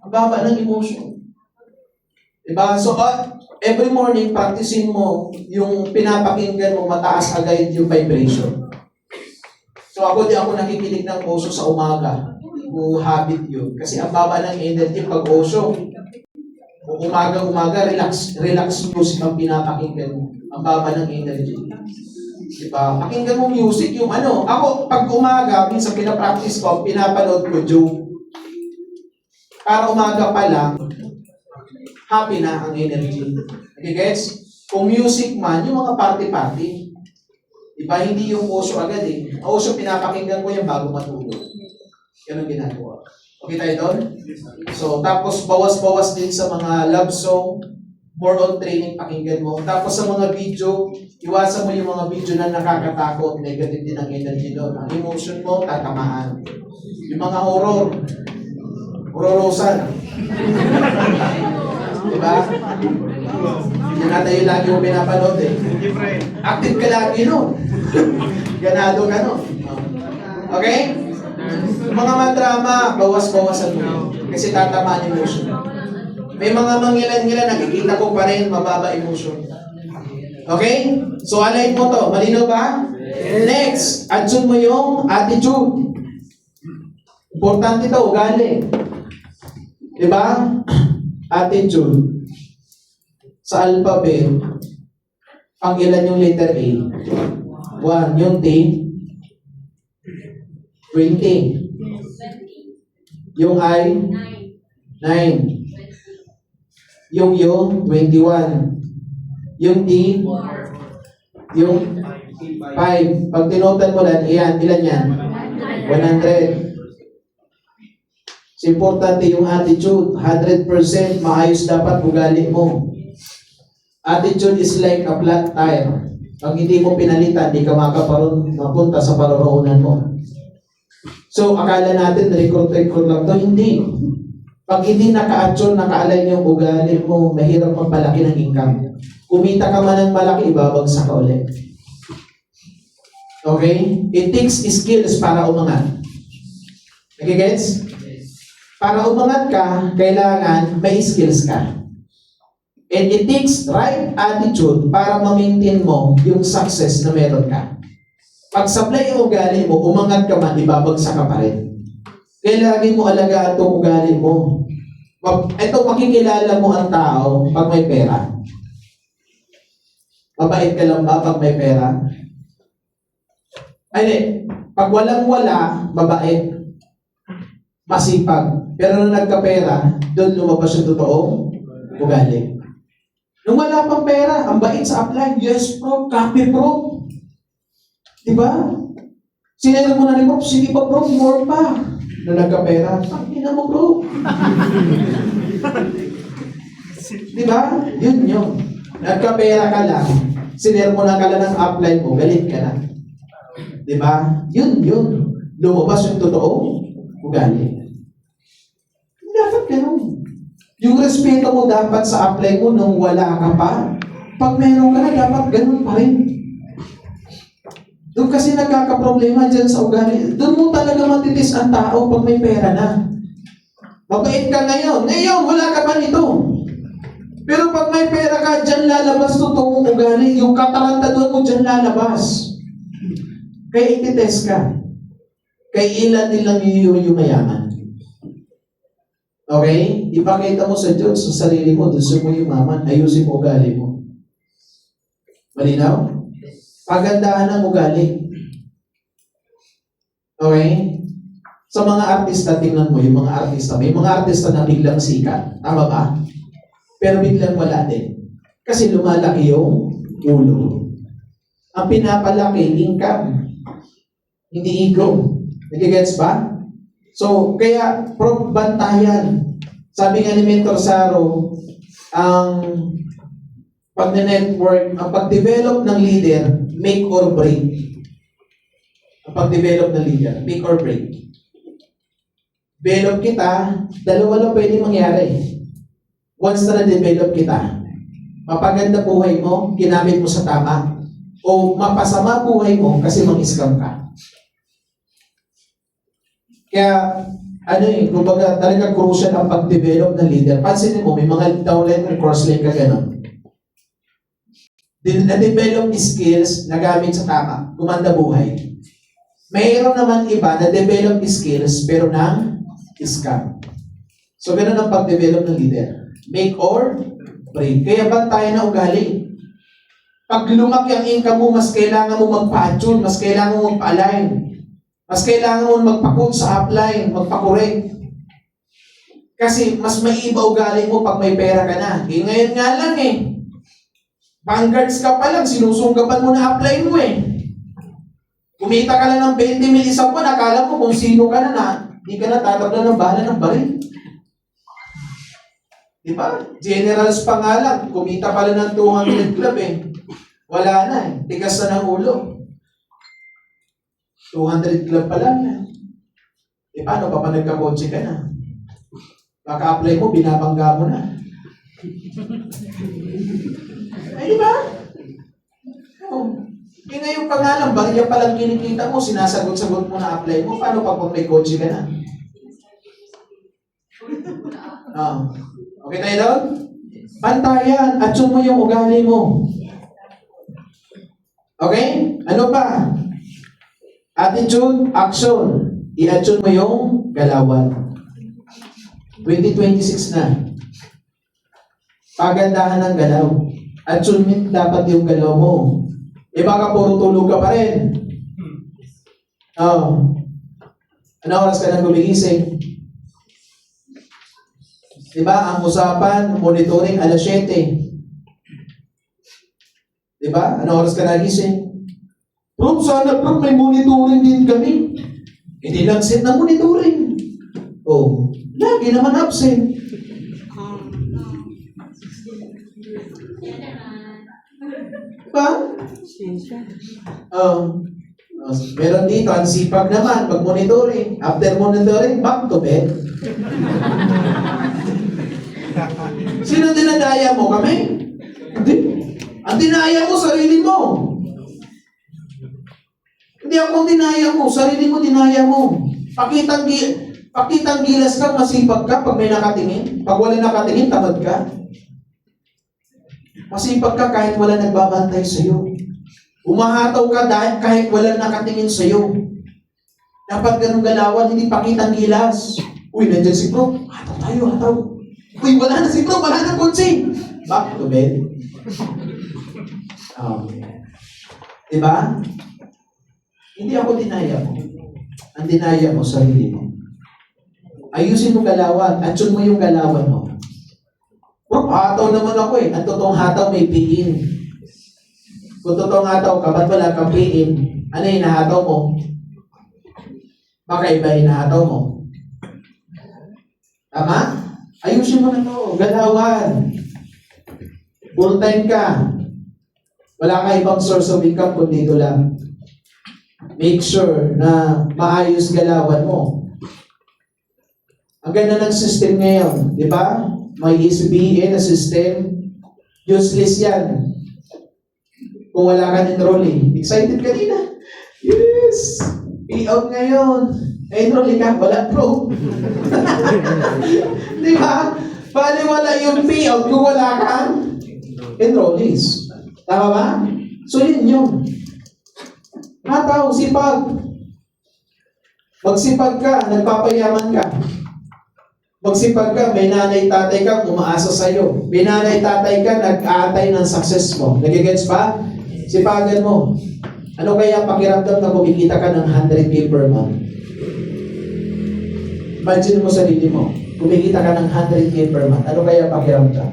Ang baba ng emotion. Diba? So, every morning, practicein mo yung pinapakinggan mo mataas agad yung vibration. So, ako di ako nakikinig ng Osho sa umaga. Hindi ko habit yun. Kasi ang baba ng energy pag Osho. Umaga, relax music ang pinapakinggan mo. Ang baba ng energy. Diba? Pakinggan mo music, yung ano. Ako, pag umaga, minsan pinapractice ko, pinapanood ko joke. Para umaga pa lang, happy na ang energy. Okay, guys? Kung music man, yung mga party-party. Diba? Hindi yung Osho agad eh. Osho, pinapakinggan ko yung bago matulog. Yan ang ginagawa. Okay tayo doon? So, tapos bawas-bawas din sa mga love song, more on training, pakinggan mo. Tapos sa mga video, iwasan mo yung mga video na nakakatakot, negative din ang energy doon. Ang emotion mo, tatamaan. Yung mga horror, horrorosan. Diba? Hindi natin yung lagi mo pinapanood eh. Active ka lagi no? Ganado ka no? Okay? Mga madrama, bawas-bawasan mo yun. Kasi tatamaan emotion. May mga mangilan-ngilan, nakikita ko pa rin, mababa emotion. Okay? So, alayin mo to. Malinaw ba? Next, adjun mo yung attitude. Importante to, ugali. Diba? Attitude. Sa alphabet, ang ilan yung letter A? 1. Yung T? 20. Yung I? 9. Yung U? 21. Yung D? Yung 5. Pag tinotan mo lang, ilan yan? 100. It's importante yung attitude. 100% maayos dapat ugali mo. Attitude is like a flat tire. Pag hindi mo pinalitan, di ka mapunta sa paroroonan mo. So, akala natin recruit lang to. Hindi. Pag hindi naka-attune, naka-align yung ugali mo, mahirap magpalaki ng income. Kumita ka man ng malaki, ibabagsak ka ulit. Okay? It takes skills para umangat. Okay, guys? Para umangat ka, kailangan may skills ka. And it takes right attitude para ma-maintain mo yung success na meron ka. Pag supply yung ugali mo, umangat ka man, ibabagsak ka pa rin. Kaya lagi mo alagaan itong ugali mo. Ito, makikilala mo ang tao pag may pera. Mabait ka lang ba pag may pera? Ay, pag walang-wala, mabait. Masipag. Pero nung nagka-pera, doon lumabas yung totoong ugali. Nung wala pang pera, ang bait sa upline, yes bro, copy bro. Diba? Sinelo mo na rin bro, sige pa bro, more pa. Nung nagka-pera, pangina mo bro. Diba? Yun yun. Nagka-pera ka lang, sinelo mo na ka lang ng upline mo, galit ka na. Diba? Yun yun. Lumabas yung totoong ugali. Dapat ganun. Yung respeto mo dapat sa apply mo nung wala ka pa, pag meron ka na, dapat ganun pa rin. Doon kasi nagkakaproblema dyan sa ugali. Doon mo talaga matitis ang tao pag may pera na. Mabait ka ngayon. Ngayon, wala ka pa nito. Pero pag may pera ka, dyan lalabas totoong ugali. Yung katarantaduan mo, dyan lalabas. Kaya ititest ka. Kaya ilan nilang yung mayaman. Okay? Ipakita mo sa Diyos, sa sarili mo, gusto mo yumaman, ayusin mo ugali mo. Malinaw? Pagandahan ng ugali. Okay? Sa mga artista, tingnan mo, yung mga artista, may mga artista na biglang sikat. Tama ba? Pero biglang wala din. Kasi lumalaki yung ulo. Ang pinapalaki, income. Hindi ego. Nagigets ba? So, kaya, bantayan. Sabi nga ni Mentor Saro, ang pag-network, ang pag-develop ng leader, make or break. Ang pag-develop ng leader, make or break. Develop kita, dalawa lang pwede mangyari. Once na na-develop kita, mapaganda buhay mo, ginamit mo sa tama, o mapasama buhay mo kasi mang-scam ka. Kaya, ano kumbaga talaga crucial ang pag-develop ng leader. Pansinin mo, may mga downline, may cross-line ka gano'n. Na-develop skills na gamit sa tama, gumanda buhay. Mayroon naman iba na develop skills pero nang scam. So, ganun ang pag-develop ng leader. Make or break. Kaya bantayan na ugali. Pag lumaki ang income mo, mas kailangan mo magpa-attune, mas kailangan mo magpa-align. Mas kailangan mo magpa-put sa upline, magpa-correct. Kasi mas maiba ugali mo pag may pera ka na. Eh, ngayon nga lang vanguards ka pa lang, sinusunggaban mo na upline mo Kumita ka lang ng 20 mil isang buwan, akala mo kung sino ka na, hindi ka na tatablan ng bala ng baril. Diba? Generals pa nga lang, kumita pala ng 200 club Wala na tigas na ng ulo. 200 club pa lang paano pa nagkakotse ka na? Baka-apply mo, binabangga mo na. Ay, di ba? Ngayon pa nga lang, bariya pa lang kinikita mo, sinasagot-sagot mo na apply mo, paano pag may kotse ka na? Okay tayo doon? Pantayan, attune mo yung ugali mo. Okay? Ano pa? Attitude, action. I-attune mo yung galawan. 2026 na. Pagandahan ng galaw. Attunement dapat yung galaw mo. Baka puro tulog ka pa rin. Ano oras ka nang gumigising? Diba? Ang usapan, monitoring, alas 7. Diba? Ano oras ka nagising? Bro, sana bro, may monitoring din kami. Hindi lang set na monitoring. Lagi naman absent. Diba? Meron dito, ang sipag naman, pag monitoring. After monitoring, back to bed. Sino dinadaya mo? Kami? Hindi. Ang dinaya mo, sarili mo. Hindi ako dinaya mo, sarili mo dinaya mo. Pakitang gilas ka, masipag ka pag may nakatingin. Pag wala nakatingin, tamad ka. Masipag ka kahit wala nagbabantay sa'yo. Umahataw ka dahil kahit wala nakatingin sa'yo. Dapat ganun galawan, hindi pakitang gilas. Uy, nandiyan si bro. Hataw tayo, hataw. Uy, wala na si bro, wala na kotse. Back to bed. Diba? Hindi ako dinaya mo. Ang dinaya mo, sarili mo. Ayusin mo galawan. Attune mo yung galawan mo. Bro, hataw naman ako Ang totoong hataw may piin. Kung totoong hataw ka, ba't wala kang piin? Ano yung hinahataw mo? Baka iba yung hinahataw mo. Tama? Ayusin mo na to. Galawan. Full time ka. Wala ka ibang source of income kundi dito lang. Make sure na maayos galawan mo. Ang ganda ng system ngayon, di ba? May SBA na system. Useless yan. Kung wala ka enrollee. Excited ka din Yes! Payout ngayon. Enrollee ka? Wala bro. Di ba? Bali wala yung payout kung wala kang enrollees. Tama ba? So yun. Hataw, sipag. Magsipag ka, nagpapayaman ka. Magsipag ka, may nanay, tatay ka, umaasa sa'yo. May nanay, tatay ka, nag-aantay ng success mo. Nagigets ba? Sipagan mo. Ano kaya pakiramdam na kumikita ka ng 100K per month? Imagine mo sarili mo. Kumikita ka ng 100K per month. Ano kaya pakiramdam?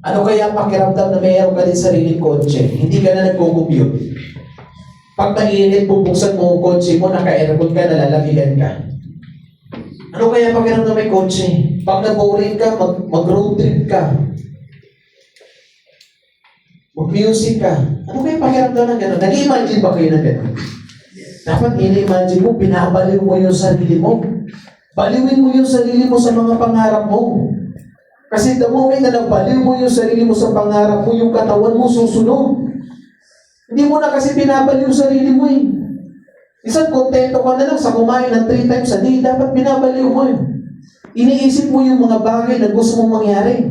Ano kaya pakiramdam na mayroon ka din sariling kotse? Hindi ka na nagko-commute. Pag mainit, bubuksan mo ang kotse mo, naka-aircon ka, nalalamigan ka. Ano kaya pakiramdam may kotse? Pag na-boring ka, mag-road trip ka. Mag-music ka. Ano kaya pakiramdam ng gano'n? Nag-imagine ba kayo ng gano'n? Dapat ini-imagine mo, pinabaliw mo yung sarili mo. Baliwin mo yung sarili mo sa mga pangarap mo. Kasi the moment na nabaliw mo yung sarili mo sa pangarap mo, yung katawan mo susunod. Hindi mo na kasi pinabaliw yung sarili mo Isang kontento ka na lang sa kumain ng 3 times a day, dapat binabaliw mo yun. Iniisip mo yung mga bagay na gusto mong mangyari.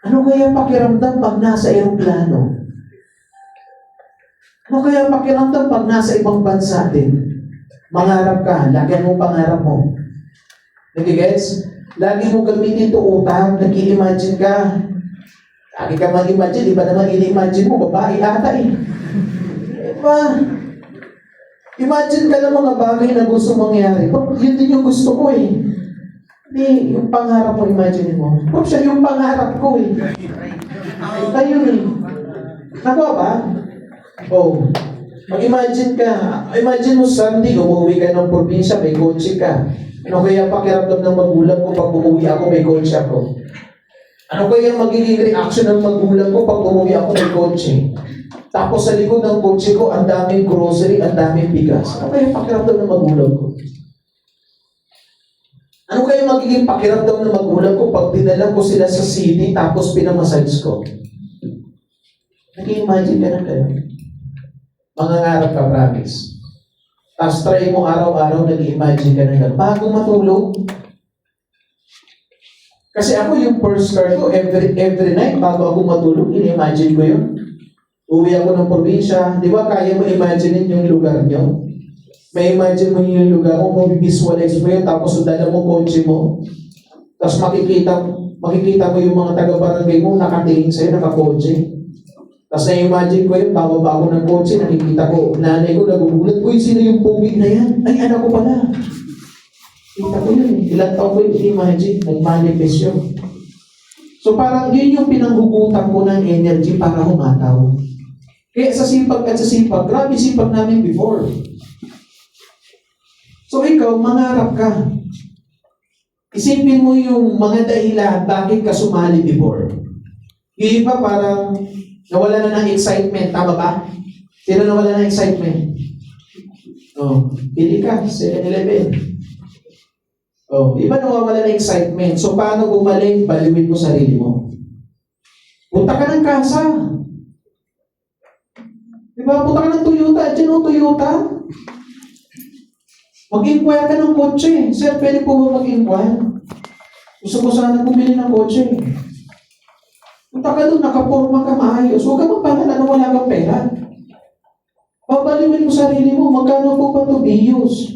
Ano kaya pakiramdam pag nasa eroplano? Ano kaya pakiramdam pag nasa ibang bansa din? Mangarap ka, lagyan mo pangarap mo. Nagigets? Lagi mo gamitin ito utang, nag-i-imagine ka. Lagi ka mag-imagine, iba naman ini-imagine mo, babae ata eh. Diba? Imagine ka ng mga bagay na gusto mangyari. Yun din yung gusto ko eh. Hindi, yung pangarap mo, imagine mo. Kung siya yung pangarap ko eh. Ayun eh. Nakuha ba? Oh. Mag-imagine ka. Imagine mo Sunday, umuwi ka ng probinsya, may kotse ka. Ano kaya pakiramdam ng magulang ko pag umuwi ako, may kotse ako? Ano kaya magiging reaction ng magulang ko pag umuwi ako, may kotse? Tapos sa likod ng kotse ko, ang daming grocery, ang daming bigas. Ano kaya pakiramdam ng magulang ko? Ano kaya magiging pakiramdam ng magulang ko pag dinala ko sila sa city tapos pinamassage ko? Nag-imagine ka na kayo? Mangangarap ka, promise. Tapos try mo araw-araw, nag-imagine ka na gano'n. Bago matulog. Kasi ako yung first car ko, every night, bago ako matulog, in-imagine ko yun. Uwi ako ng probinsya, di ba kaya mo imagine yung lugar nyo? May imagine mo yung lugar mo, mag-visualize mo yun, tapos dala mo kotse mo. Tapos makikita mo yung mga taga-barangay mo, nakatingin sa'yo, nakakotse. Tapos na-imagine ko yun, bababa ko ng kotse, nakikita ko, nanay ko nagugulat, uy, sino yung pogi na yan? Ay, anak ko pala. Kita ko yun, ilang taon ko yung imagine, nag-manifest yun. So parang yun yung pinanghugutan ko ng energy para humataw. Kaya sa sipag at sa sipag, grabe sipag namin before. So ikaw, mangarap ka. Isipin mo yung mga dahilan bakit ka sumali before. Yung iba parang nawala na ng excitement, tama ba? Sino nawala ng excitement? Oh, pili ka, 7-Eleven. Oh, iba nawawala ng excitement. So paano bumalik? Baliwin mo sarili mo. Punta ka ng kasa. Diba? Punta ka ng Toyota. Diyan o Toyota. Mag-inquire ka ng kotse. Sir, pwede po ba mag-inquire? Gusto ko sana bumili ng kotse. Punta ka doon, nakaporma ka maayos. Huwag ka magpalala na wala kang pera. Babaliwin mo sarili mo. Magkano po ba ito bills?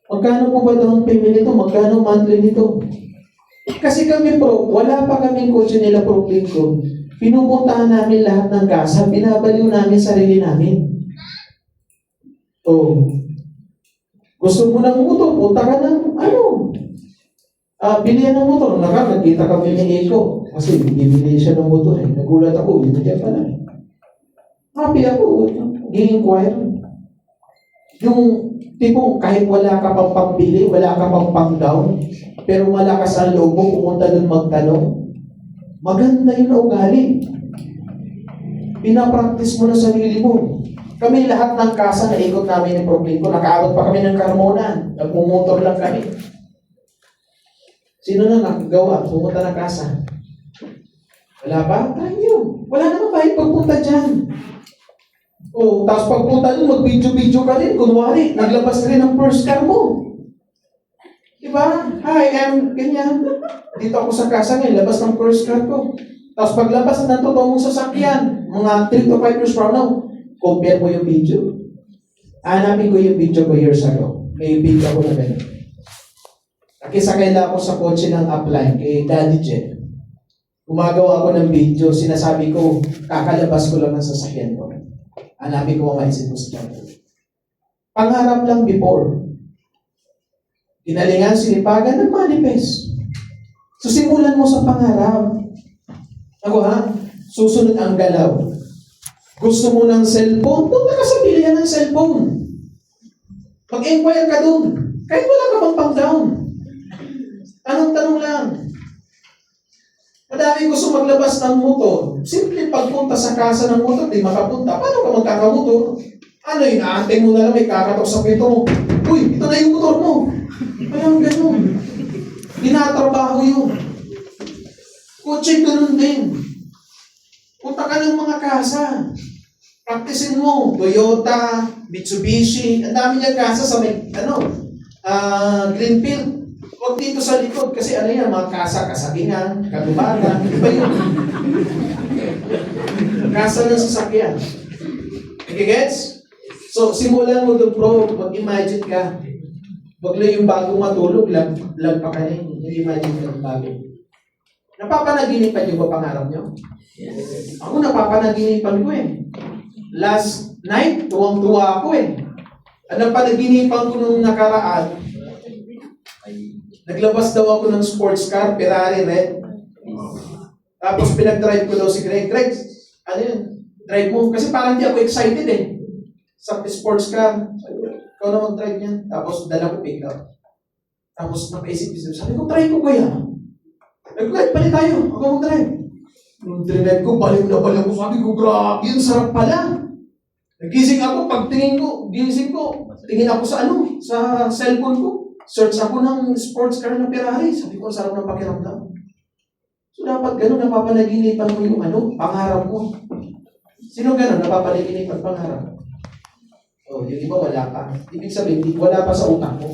Magkano po ba down payment nito? Magkano monthly nito? Kasi kami wala pa kaming kotse nila Proclaim ko. Pinupuntahan namin lahat ng kasa, binabaliw namin sarili namin. Oh. Gusto mo ng motor, punta ka ng, bilihan ng motor. Nagkita kami ni Eko. Kasi bibili siya ng motor eh. Nagulat ako, binigyan pala eh. Happy ako, gi-inquire. Yung tipong kahit wala ka pang pambili, wala ka pang pang-down, pero malakas ang loob mo, pumunta doon magtanong. Maganda yun na ugali. Pinapractice mo na sarili mo. Kami lahat ng kasa na ikot namin ng Proclaim ko, nakaabot pa kami ng Carmona. Nagmumotor lang kami. Sino na nakagawa? Pumunta ng kasa. Wala ba? Tayo. Wala naman kahit pagpunta dyan. Oh, tapos pagpunta doon, mag-video-video ka rin. Kunwari, naglabas rin ang first car mo. Diba? Hi, I'm ganyan. Dito ako sa kasa ngayon, labas ng first car ko. Tapos paglabas ng totoong sasakyan, mga 3 to 5 years from now, compare mo yung video. Hanapin ko yung video ko years ago. May video ako na gano'n. Nakisakay lang ako sa kotse ng upline kay Daddy Jet. Gumagawa ako ng video, sinasabi ko, kakalabas ko lang ng sasakyan ko. Hanapin ko ang mindset ko sa channel. Pangarap lang before. Ginalingan, sinipagan, nag-manifest. So simulan mo sa pangarap. Ako ha? Susunod ang galaw. Gusto mo ng cellphone? Punta ka sa bilihan ng cellphone. Mag-inquire ka dun. Kahit wala ka pang pang-down. Tanong-tanong lang. Madami gusto maglabas ng motor. Simple pagpunta sa kasa ng motor, di makapunta. Paano ka magkakamotor? Ano yun? Aantay mo na lang, may kakatok sa pito mo. Uy, ito na yung motor mo. Walang ganun. Ginatrabaho yun. Kotse ganun din. Punta ka ng mga kasa. Practicein mo. Toyota, Mitsubishi, ang dami niyang kasa sa may, Greenfield. Huwag dito sa likod kasi ano yan, mga kasa, kasagingan, kalubagan, iba yun. Kasa ng sasakyan. Okay, gets? So, simulan mo doon, bro. Mag-imagine ka. Huwag lang yung bago matulog, lag pa ka rin. Imagine ka ng bago. Napapanaginipan niyo ba pangarap niyo? Yes. Ako napapanaginipan ko eh. Last night, tuwang-tuwa ako eh. Ang panaginipan ko nung nakaraan, naglabas daw ako ng sports car, Ferrari red. Tapos pinag-drive ko daw si Greg. Greg, ano yun? Drive mo. Kasi parang di ako excited eh. Sa sports car. Ikaw na mag-drive niyan. Tapos dala ko pick up. Tapos napaisip-isip. Sabi ko, try ko kaya. Nag-drive pa rin tayo. Ako mag-drive. Nung drive ko, balik na balik ko. Sabi ko, grabe yun, sarap pala. Nagising ako, pagtingin ko, gising ko, tingin ako sa sa cellphone ko. Search ako ng sports car na Ferrari. Sabi ko, sarap ng pakiramdam. So, dapat ganun, napapanaginipan mo yung pangarap mo. Sino ganun, napapanaginipan pangarap? Oh, yung iba wala pa. Ibig sabihin, wala pa sa utak mo.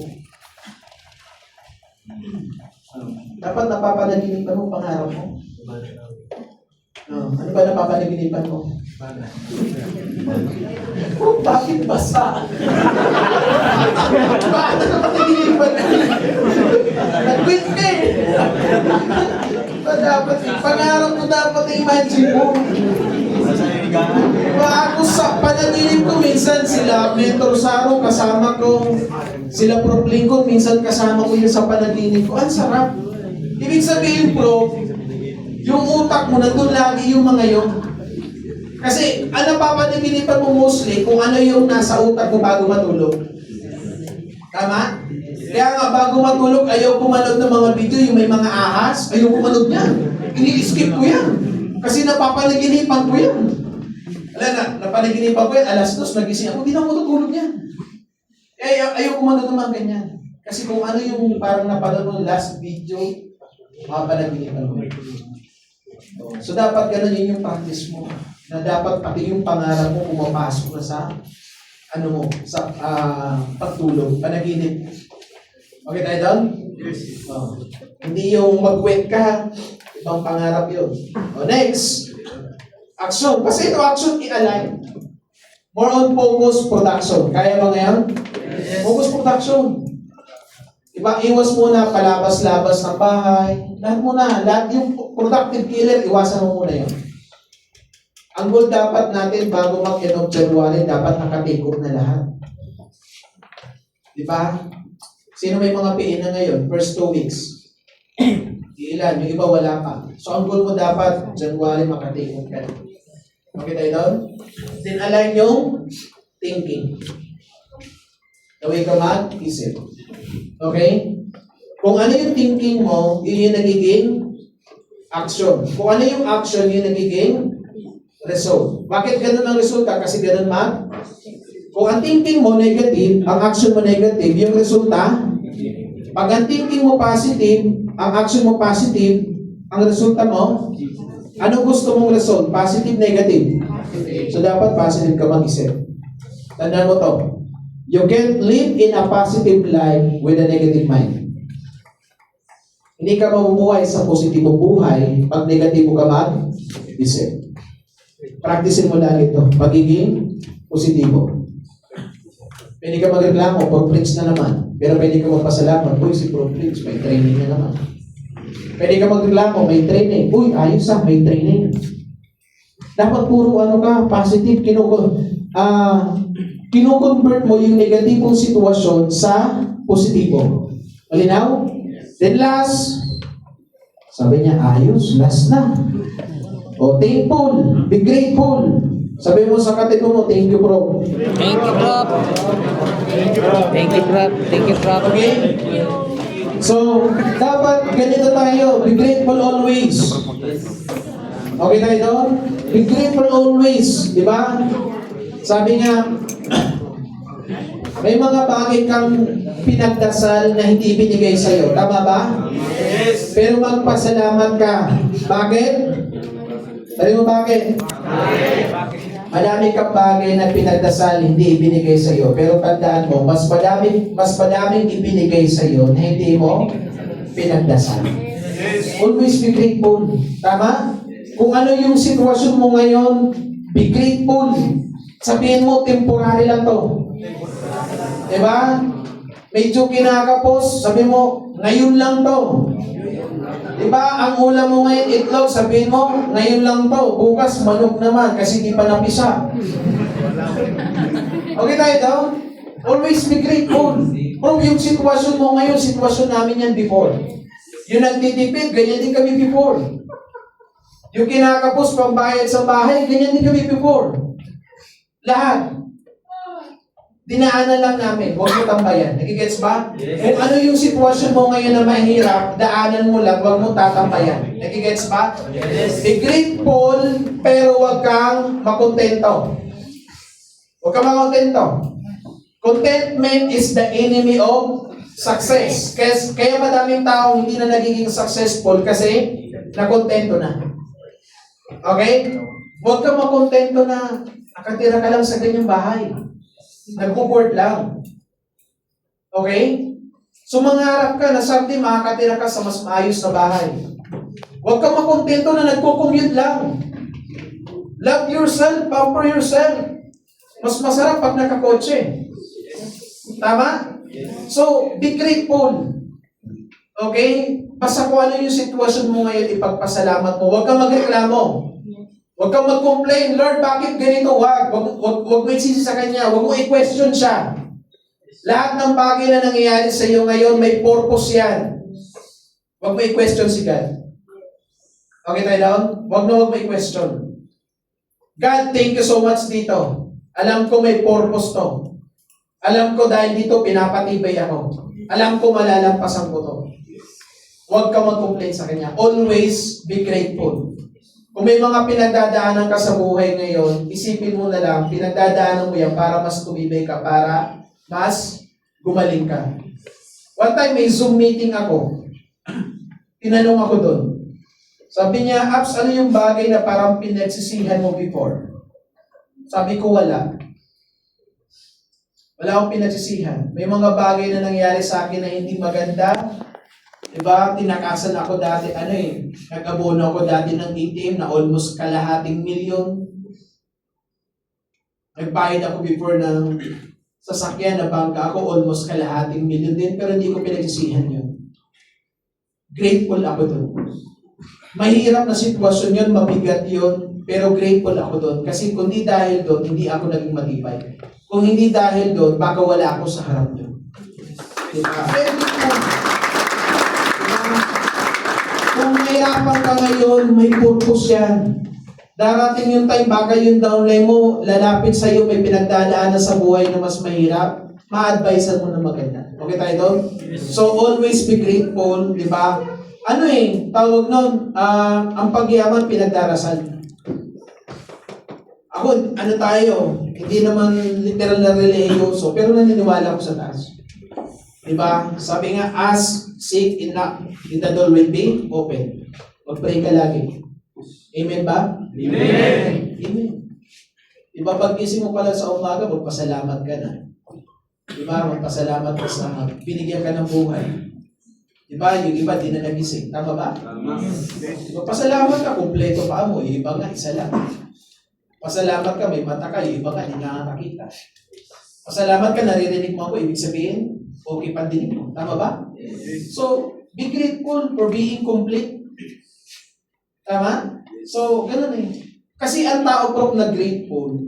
Dapat napapanaginipan mo pangarap mo. Ano ba napapanaginipan mo? Oh, bakit basa? Bakit napapanaginipan mo? Nag-quit ka eh. Dapat, pangarap mo dapat imagine mo. Ako sa panaginip ko, minsan sila Mentor Saro kasama ko, sila Prof. Lincoln, minsan kasama ko yun sa panaginip ko. Ang sarap. Ibig sabihin, Prof, yung utak mo, nandun lagi yung mga yun. Kasi, ang napapanaginipan mo mostly kung ano yung nasa utak mo bago matulog. Tama? Kaya nga, bago matulog, ayaw kumanood ng mga video, yung may mga ahas, ayaw kumanood niyan. Ini-skip ko yan. Kasi napapanaginipan ko yan. Alam na, napanaginipan ko yan, alas 2, nagising ako, hindi na ako tutulog yan. Kaya ayaw kumanood ng mga ganyan. Kasi kung ano yung parang napanood mo last video, mapanaginipan mo. So dapat ganun yun yung practice mo. Na dapat pati yung pangarap mo pumapasok na sa pagtulog, panaginip. Okay tayo doon? Yes. Hindi yung mag-wake ka, ibang pangarap yun. Next, action. Kasi ito action i-align. More on focus production. Kaya ba ngayon? Yes. Focus production. Iwas muna palabas-labas ng bahay. Lahat yung productive killer, iwasan mo muna yun. Ang goal dapat natin bago mag-end of January, dapat naka-take off na lahat. Di ba? Sino may mga PA na ngayon? First 2 weeks. Ilan? Yung iba wala pa. So ang goal mo dapat, January maka-take off ka. Okay tayo doon? Then align yung thinking. The way ka mag-isip. Okay? Kung ano yung thinking mo, yun yung nagiging action. Kung ano yung action, yun nagiging result. Bakit ganun ang resulta? Kasi ganun kung ang thinking mo negative, ang action mo negative, yung resulta, pag ang thinking mo positive, ang action mo positive, ang resulta mo, ano gusto mong result? Positive, negative? So dapat positive ka mag-isip. Tandaan mo to. You can't live in a positive life with a negative mind. Hindi ka mabubuhay sa positibong buhay pag negatibo ka mag-isip. Practicein mo lagi ito. Pagiging positibo. Pwede ka magreklamo, pro-preach na naman. Pero pwede ka magpasalamat. Uy, si pro-preach, may training na naman. Pwede ka magreklamo, may training. Uy, ayos may training. Dapat puro positive. Kino-convert mo yung negatibong sitwasyon sa positibo. Malinaw? Then last, sabi niya, ayos, last na. O, thankful, be grateful. Sabi mo sa katibo mo, thank you, bro. Thank you, Prof. Thank you, Prof. Thank you, Prof. Okay? So, dapat ganito tayo, be grateful always. Okay tayo doon? Be grateful always. Di ba? Sabi nga, may mga bagay kang pinagdasal na hindi binigay sa'yo. Tama ba? Yes. Pero magpasalamat ka. Bakit? Sabi mo bakit? Madami kang bagay na pinagdasal, hindi ibinigay sa iyo. Pero tandaan mo, mas madaming ibinigay sa iyo na hindi mo pinagdasal. Always be grateful. Tama? Kung ano yung sitwasyon mo ngayon, be grateful. Sabihin mo, temporary lang to. Diba? Medyo kinakapos, sabihin mo, ngayon lang to. Diba? Ang ulam mo ngayon, itlog, sabihin mo, ngayon lang to. Bukas, manok naman, kasi di pa napisa. Okay tayo daw? Always be grateful. Bro, yung sitwasyon mo ngayon, sitwasyon namin yan before. Yung nagtitipid, ganyan din kami before. Yung kinakapos, pambayad sa bahay, ganyan din kami before. Lahat. Dinaanan lang namin, huwag mo tambayan. Nagigets ba? Kung ano yung sitwasyon mo ngayon na mahirap, daanan mo lang, huwag mo tatambayan. Nagigets ba? Be grateful, pero huwag kang makontento. Huwag kang makontento. Contentment is the enemy of success. Kaya madaming tao hindi na nagiging successful kasi nakontento na. Okay? Huwag kang makontento na nakatira ka lang sa ganyang bahay. Nag-board lang. Okay? So mangarap ka na someday makakatira ka sa mas maayos na bahay. Huwag kang makontento na nagko-commute lang. Love yourself, pamper yourself. Mas masarap pag nakakotse. Tama? So, be grateful. Okay? Basta kung ano yung sitwasyon mo ngayon, ipagpasalamat mo. Huwag kang magreklamo. Huwag kang mag-complain, Lord, bakit ganito? Huwag mo isisi sa Kanya. Huwag mo i-question siya. Lahat ng bagay na nangyayari sa iyo ngayon, may purpose yan. Huwag mo i-question si God. Okay tayo down? Huwag mo i-question. God, thank you so much dito. Alam ko may purpose to. Alam ko dahil dito pinapatibay ako. Alam ko malalampasan ko to. Huwag kang mag-complain sa Kanya. Always be grateful. Kung may mga pinagdadaanan ka sa buhay ngayon, isipin mo na lang, pinagdadaanan mo yan para mas tumibay ka, para mas gumaling ka. One time may Zoom meeting ako. Tinanong ako doon. Sabi niya, Abs, ano yung bagay na parang pinagsisihan mo before? Sabi ko, wala. Wala akong pinagsisihan. May mga bagay na nangyari sa akin na hindi maganda. Diba, tinakasan ako dati, nag-abono ako dati ng ATM na almost kalahating milyon. Nagbayad ako before ng sasakyan na bangka ako, almost kalahating milyon din, pero hindi ko pinagsisihan yun. Grateful ako doon. Mahirap na sitwasyon yun, mabigat yun, pero grateful ako doon. Kasi kung hindi dahil doon, hindi ako naging matibay. Kung hindi dahil doon, baka wala ako sa harap doon. Diba? Very grateful. Kung mahirapan ka ngayon, may purpose yan. Darating yung time, baka yung downline mo, lalapit sa iyo, may pinagdadaanan sa buhay na mas mahirap, ma-advisean mo na maganda. Okay tayo doon? So, always be grateful, di ba? Tawag nun, ang pagyaman, pinagdarasal. Ako, tayo, hindi naman literal na religyoso, pero naniniwala ko sa taas. Diba? Sabi nga, ask, seek, and knock, and the door will be open. Mag-pray ka lagi. Amen ba? Amen. Amen. Diba, pag-gising mo pala sa umaga, magpasalamat ka na. Diba, magpasalamat ka sa binigyan ka ng buhay. Diba, yung iba di na nagising. Tama ba? Diba, pasalamat ka, kumpleto pa mo. Yung iba nga, isa lang. Pasalamat ka, may mata ka. Yung iba nga, hindi nakakakita. Pasalamat ka, naririnig mo ako. Ibig sabihin, okay pandinig mo. Tama ba? So, be grateful for being complete. Tama? So, ganun eh. Kasi ang tao prop na grateful,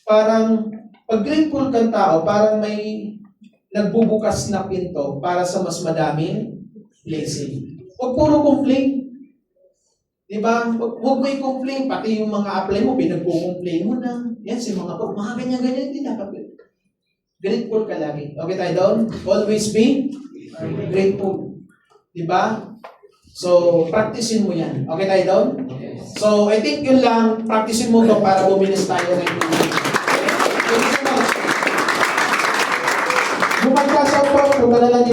parang, pag grateful kang tao, parang may nagbubukas na pinto para sa mas madaming blessing. Huwag puro complain. Diba? Huwag mo i-complain. Pati yung mga apply mo, pinagpo-complain mo na. Yan, si mga ganyan-ganyan, hindi dapat. Grateful ka lagi. Okay tayo doon? Always be grateful. Diba? So, practicein mo yan. Okay tayo doon? So, I think yun lang. Practicein mo to para bumilis tayo ngayon. Bumagka sa pro, kung na lang